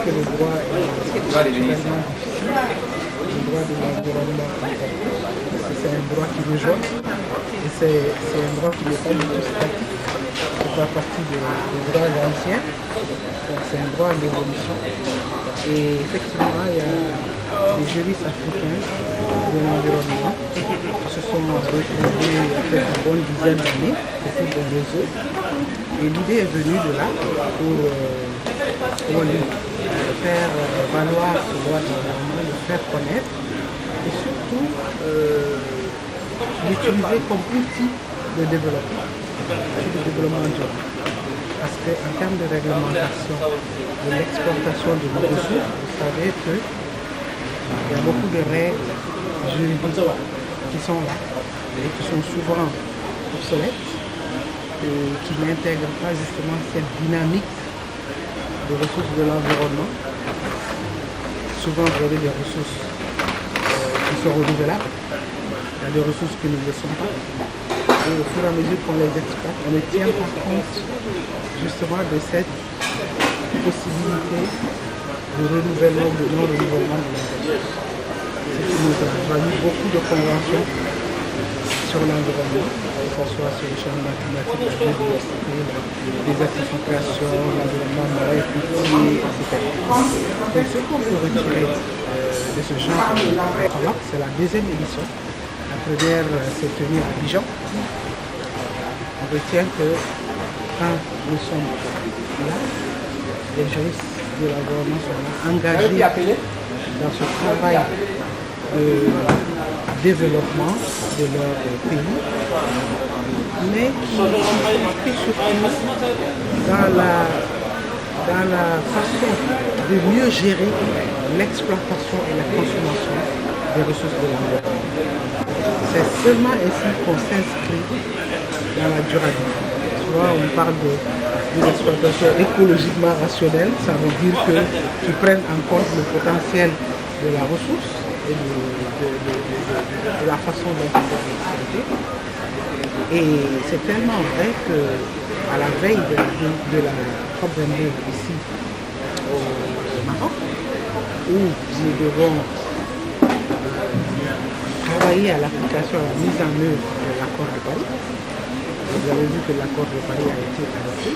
que le droit est extrêmement difficile. Le droit de l'environnement, c'est un droit qui rejoint et c'est un droit qui n'est pas du tout statique. C'est pas partie des droits anciens. Donc c'est un droit en évolution. Et effectivement, il y a des juristes africains de l'environnement qui se sont retrouvés il y a peut-être une bonne dizaine d'années autour d'un réseau. Et l'idée est venue de là pour faire valoir ce droit de l'environnement, le faire connaître et surtout l'utiliser comme outil de développement durable. Parce qu'en termes de réglementation de l'exploitation de nos ressources, vous savez qu'il y a beaucoup de règles juridiques qui sont là et qui sont souvent obsolètes et qui n'intègrent pas justement cette dynamique des ressources de l'environnement. Souvent, vous avez des ressources qui sont renouvelables, il y a des ressources qui ne le sont pas. Et au fur et à mesure qu'on les exploite, on ne tient pas compte justement de cette possibilité de renouvellement ou de non-renouvellement de l'environnement. Ce qui nous a valu beaucoup de conventions sur l'environnement, que ce soit sur le changement climatique, la biodiversité, la désertification, l'environnement marin, côtier, etc. Donc ce qu'on peut retirer de ce genre de travail, c'est la deuxième édition. La première s'est tenue à Abidjan. On retient que quand nous sommes là, les juristes de l'environnement sont là, engagés dans ce travail de développement de leur pays, mais qui s'inscrit surtout dans la façon de mieux gérer l'exploitation et la consommation des ressources de l'environnement. C'est seulement ainsi qu'on s'inscrit dans la durabilité. Souvent, on parle d'une exploitation écologiquement rationnelle, ça veut dire que tu prennes en compte le potentiel de la ressource et de la façon dont on doit l'exploiter. Et c'est tellement vrai qu'à la veille de la COP22 ici au Maroc, où nous devons travailler à l'application, à la mise en œuvre de l'accord de Paris. Vous avez vu que l'accord de Paris a été adopté,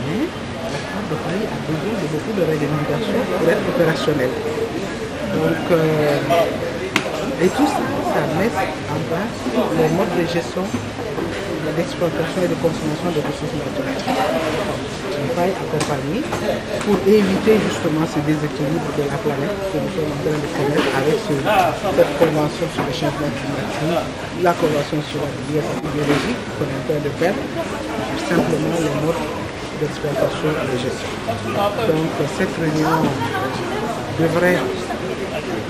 mais l'accord de Paris a besoin de beaucoup de réglementation pour être opérationnel. Donc, et tout ça, ça met en place les modes de gestion, d'exploitation et de consommation de ressources naturelles. On va accompagner pour éviter justement ce déséquilibre de la planète que nous sommes en train de connaître avec cette convention sur le changement climatique, la convention sur la diversité biologique qu'on est en train de faire, ou simplement les modes d'exploitation et de gestion. Donc cette réunion devrait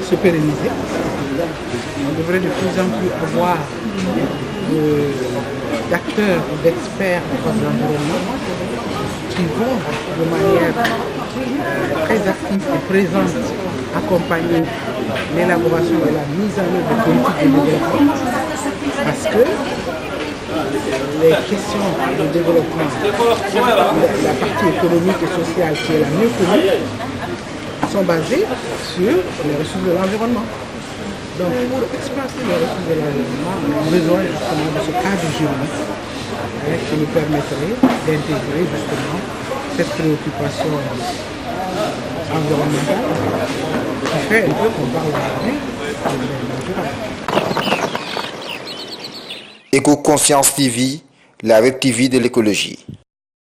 se pérenniser. On devrait de plus en plus avoir d'acteurs ou d'experts de l'environnement qui vont de manière très active et présente accompagner l'élaboration et la mise en œuvre de politiques de développement, parce que les questions de développement, la partie économique et sociale qui est la mieux connue, sont basées sur les ressources de l'environnement. Donc pour exploiter les ressources de l'environnement, on a besoin justement de ce cadre juridique qui nous permettrait d'intégrer justement cette préoccupation environnementale qui fait un peu qu'on parle aujourd'hui de l'environnement. Éco-Conscience TV, la web TV de l'écologie.